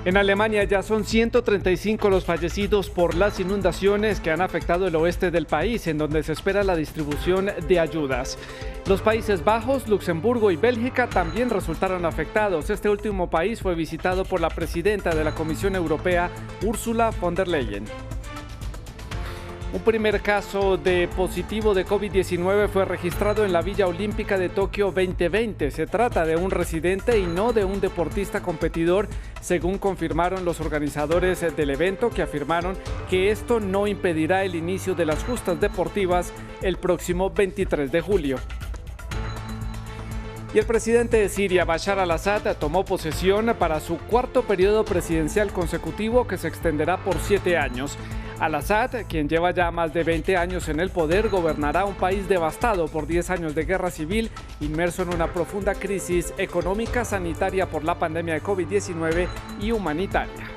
En Alemania ya son 135 los fallecidos por las inundaciones que han afectado el oeste del país, en donde se espera la distribución de ayudas. Los Países Bajos, Luxemburgo y Bélgica también resultaron afectados. Este último país fue visitado por la presidenta de la Comisión Europea, Ursula von der Leyen. Un primer caso de positivo de COVID-19 fue registrado en la Villa Olímpica de Tokio 2020. Se trata de un residente y no de un deportista competidor, según confirmaron los organizadores del evento, que afirmaron que esto no impedirá el inicio de las justas deportivas el próximo 23 de julio. Y el presidente de Siria, Bashar al-Assad, tomó posesión para su cuarto periodo presidencial consecutivo, que se extenderá por 7 años. Al-Assad, quien lleva ya más de 20 años en el poder, gobernará un país devastado por 10 años de guerra civil, inmerso en una profunda crisis económica, sanitaria por la pandemia de COVID-19 y humanitaria.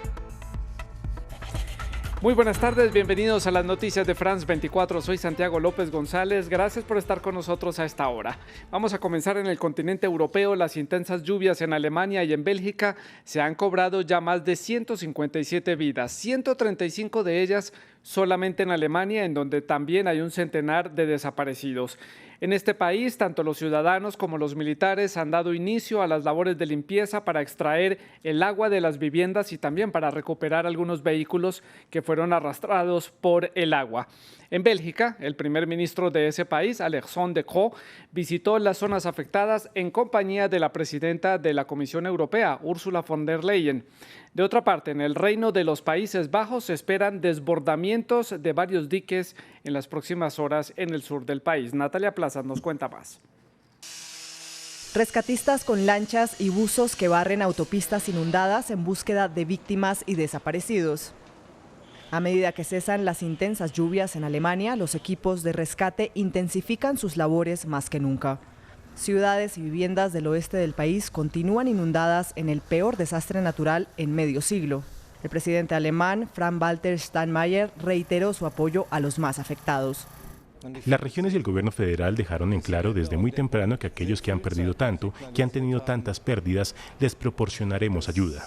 Muy buenas tardes, bienvenidos a las noticias de France 24. Soy Santiago López González, gracias por estar con nosotros a esta hora. Vamos a comenzar en el continente europeo. Las intensas lluvias en Alemania y en Bélgica se han cobrado ya más de 157 vidas, 135 de ellas solamente en Alemania, en donde también hay un centenar de desaparecidos. En este país, tanto los ciudadanos como los militares han dado inicio a las labores de limpieza para extraer el agua de las viviendas y también para recuperar algunos vehículos que fueron arrastrados por el agua. En Bélgica, el primer ministro de ese país, Alexandre De Croo, visitó las zonas afectadas en compañía de la presidenta de la Comisión Europea, Ursula von der Leyen. De otra parte, en el Reino de los Países Bajos se esperan desbordamientos de varios diques en las próximas horas en el sur del país. Natalia Plaza nos cuenta más. Rescatistas con lanchas y buzos que barren autopistas inundadas en búsqueda de víctimas y desaparecidos. A medida que cesan las intensas lluvias en Alemania, los equipos de rescate intensifican sus labores más que nunca. Ciudades y viviendas del oeste del país continúan inundadas en el peor desastre natural en medio siglo. El presidente alemán, Frank-Walter Steinmeier, reiteró su apoyo a los más afectados. Las regiones y el gobierno federal dejaron en claro desde muy temprano que aquellos que han perdido tanto, que han tenido tantas pérdidas, les proporcionaremos ayuda.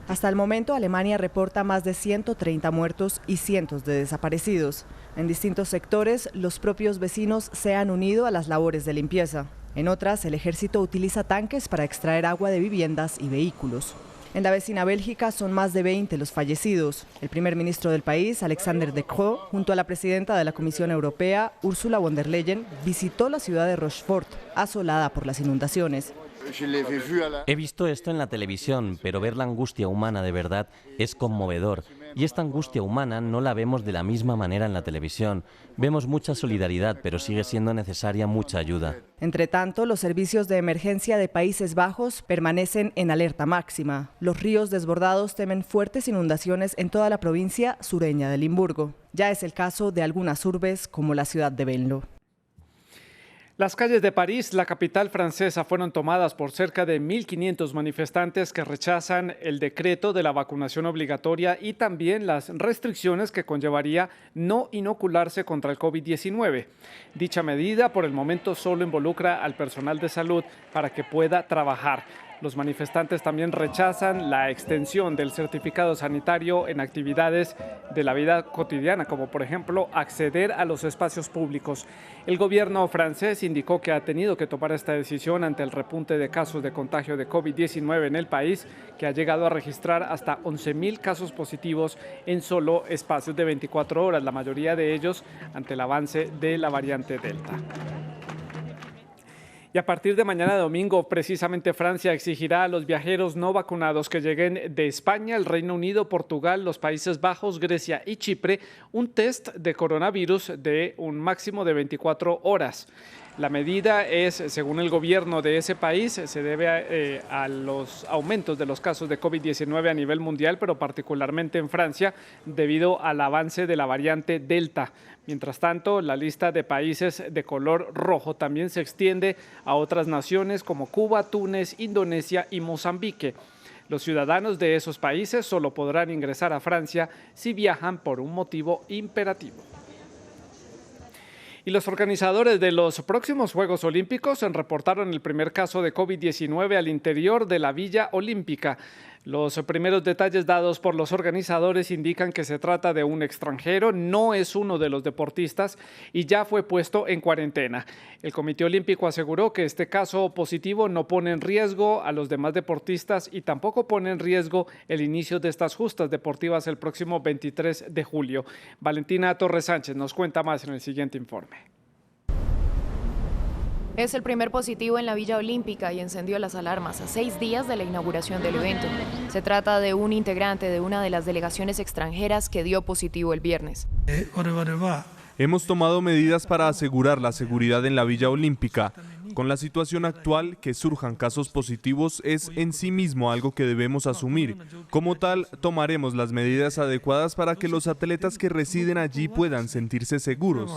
Hasta el momento, Alemania reporta más de 130 muertos y cientos de desaparecidos. En distintos sectores, los propios vecinos se han unido a las labores de limpieza. En otras, el ejército utiliza tanques para extraer agua de viviendas y vehículos. En la vecina Bélgica son más de 20 los fallecidos. El primer ministro del país, Alexandre De Croo, junto a la presidenta de la Comisión Europea, Ursula von der Leyen, visitó la ciudad de Rochefort, asolada por las inundaciones. He visto esto en la televisión, pero ver la angustia humana de verdad es conmovedor. Y esta angustia humana no la vemos de la misma manera en la televisión. Vemos mucha solidaridad, pero sigue siendo necesaria mucha ayuda. Entre tanto, los servicios de emergencia de Países Bajos permanecen en alerta máxima. Los ríos desbordados temen fuertes inundaciones en toda la provincia sureña de Limburgo. Ya es el caso de algunas urbes como la ciudad de Venlo. Las calles de París, la capital francesa, fueron tomadas por cerca de 1.500 manifestantes que rechazan el decreto de la vacunación obligatoria y también las restricciones que conllevaría no inocularse contra el COVID-19. Dicha medida, por el momento, solo involucra al personal de salud para que pueda trabajar. Los manifestantes también rechazan la extensión del certificado sanitario en actividades de la vida cotidiana, como por ejemplo acceder a los espacios públicos. El gobierno francés indicó que ha tenido que tomar esta decisión ante el repunte de casos de contagio de COVID-19 en el país, que ha llegado a registrar hasta 11.000 casos positivos en solo espacios de 24 horas, la mayoría de ellos ante el avance de la variante Delta. Y a partir de mañana domingo, precisamente Francia exigirá a los viajeros no vacunados que lleguen de España, el Reino Unido, Portugal, los Países Bajos, Grecia y Chipre un test de coronavirus de un máximo de 24 horas. La medida es, según el gobierno de ese país, se debe a los aumentos de los casos de COVID-19 a nivel mundial, pero particularmente en Francia, debido al avance de la variante Delta. Mientras tanto, la lista de países de color rojo también se extiende a otras naciones como Cuba, Túnez, Indonesia y Mozambique. Los ciudadanos de esos países solo podrán ingresar a Francia si viajan por un motivo imperativo. Y los organizadores de los próximos Juegos Olímpicos reportaron el primer caso de COVID-19 al interior de la Villa Olímpica. Los primeros detalles dados por los organizadores indican que se trata de un extranjero, no es uno de los deportistas y ya fue puesto en cuarentena. El Comité Olímpico aseguró que este caso positivo no pone en riesgo a los demás deportistas y tampoco pone en riesgo el inicio de estas justas deportivas el próximo 23 de julio. Valentina Torres Sánchez nos cuenta más en el siguiente informe. Es el primer positivo en la Villa Olímpica y encendió las alarmas a 6 días de la inauguración del evento. Se trata de un integrante de una de las delegaciones extranjeras que dio positivo el viernes. Hemos tomado medidas para asegurar la seguridad en la Villa Olímpica. Con la situación actual, que surjan casos positivos es en sí mismo algo que debemos asumir. Como tal, tomaremos las medidas adecuadas para que los atletas que residen allí puedan sentirse seguros.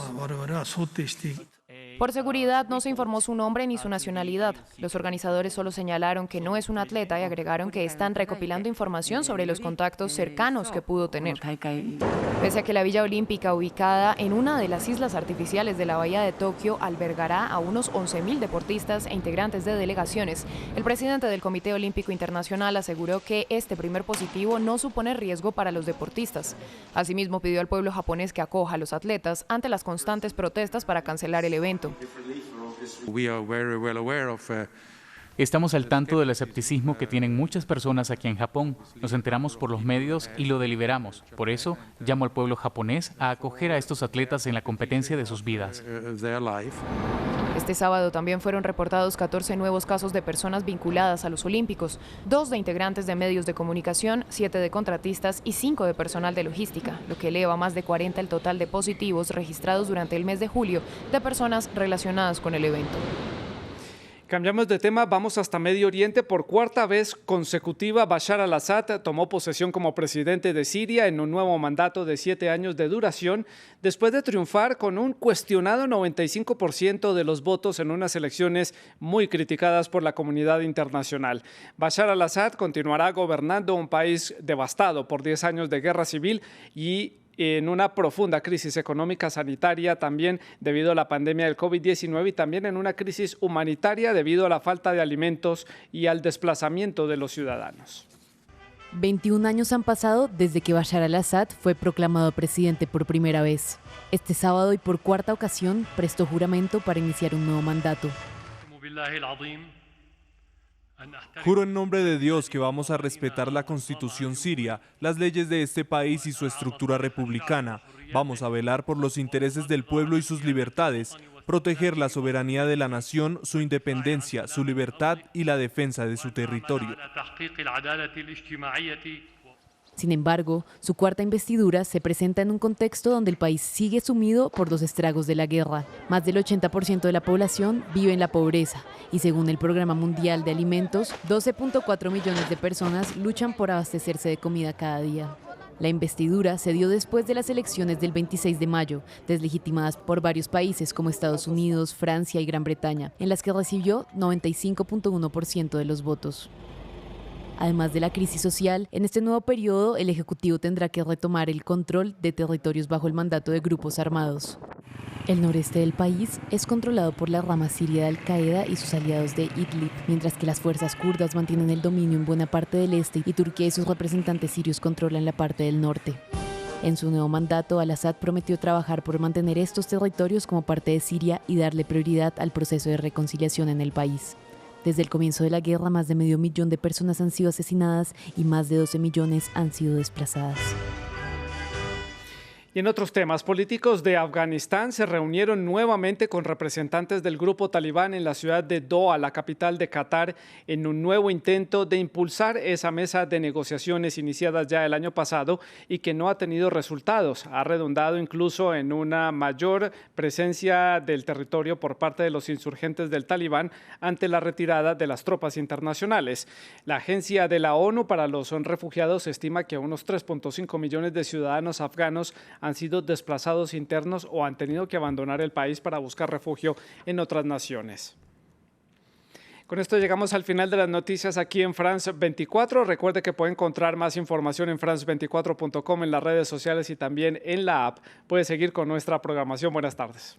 Por seguridad no se informó su nombre ni su nacionalidad. Los organizadores solo señalaron que no es un atleta y agregaron que están recopilando información sobre los contactos cercanos que pudo tener. Pese a que la Villa Olímpica, ubicada en una de las islas artificiales de la Bahía de Tokio, albergará a unos 11.000 deportistas e integrantes de delegaciones, el presidente del Comité Olímpico Internacional aseguró que este primer positivo no supone riesgo para los deportistas. Asimismo, pidió al pueblo japonés que acoja a los atletas ante las constantes protestas para cancelar el evento. Estamos al tanto del escepticismo que tienen muchas personas aquí en Japón. Nos enteramos por los medios y lo deliberamos. Por eso, llamo al pueblo japonés a acoger a estos atletas en la competencia de sus vidas. Este sábado también fueron reportados 14 nuevos casos de personas vinculadas a los Olímpicos, 2 de integrantes de medios de comunicación, 7 de contratistas y 5 de personal de logística, lo que eleva a más de 40 el total de positivos registrados durante el mes de julio de personas relacionadas con el evento. Cambiamos de tema, vamos hasta Medio Oriente. Por cuarta vez consecutiva, Bashar al-Assad tomó posesión como presidente de Siria en un nuevo mandato de 7 años de duración, después de triunfar con un cuestionado 95% de los votos en unas elecciones muy criticadas por la comunidad internacional. Bashar al-Assad continuará gobernando un país devastado por 10 años de guerra civil y en una profunda crisis económica sanitaria también debido a la pandemia del COVID-19 y también en una crisis humanitaria debido a la falta de alimentos y al desplazamiento de los ciudadanos. 21 años han pasado desde que Bashar al-Assad fue proclamado presidente por primera vez. Este sábado y por cuarta ocasión prestó juramento para iniciar un nuevo mandato. Juro en nombre de Dios que vamos a respetar la Constitución siria, las leyes de este país y su estructura republicana. Vamos a velar por los intereses del pueblo y sus libertades, proteger la soberanía de la nación, su independencia, su libertad y la defensa de su territorio. Sin embargo, su cuarta investidura se presenta en un contexto donde el país sigue sumido por los estragos de la guerra. Más del 80% de la población vive en la pobreza y según el Programa Mundial de Alimentos, 12.4 millones de personas luchan por abastecerse de comida cada día. La investidura se dio después de las elecciones del 26 de mayo, deslegitimadas por varios países como Estados Unidos, Francia y Gran Bretaña, en las que recibió 95.1% de los votos. Además de la crisis social, en este nuevo periodo el Ejecutivo tendrá que retomar el control de territorios bajo el mandato de grupos armados. El noreste del país es controlado por la rama siria de Al-Qaeda y sus aliados de Idlib, mientras que las fuerzas kurdas mantienen el dominio en buena parte del este y Turquía y sus representantes sirios controlan la parte del norte. En su nuevo mandato, al-Assad prometió trabajar por mantener estos territorios como parte de Siria y darle prioridad al proceso de reconciliación en el país. Desde el comienzo de la guerra, más de 500.000 de personas han sido asesinadas y más de 12 millones han sido desplazadas. Y en otros temas, políticos de Afganistán se reunieron nuevamente con representantes del grupo talibán en la ciudad de Doha, la capital de Qatar, en un nuevo intento de impulsar esa mesa de negociaciones iniciadas ya el año pasado y que no ha tenido resultados. Ha redundado incluso en una mayor presencia del territorio por parte de los insurgentes del talibán ante la retirada de las tropas internacionales. La Agencia de la ONU para los Refugiados estima que unos 3.5 millones de ciudadanos afganos han sido desplazados internos o han tenido que abandonar el país para buscar refugio en otras naciones. Con esto llegamos al final de las noticias aquí en France 24. Recuerde que puede encontrar más información en france24.com, en las redes sociales y también en la app. Puede seguir con nuestra programación. Buenas tardes.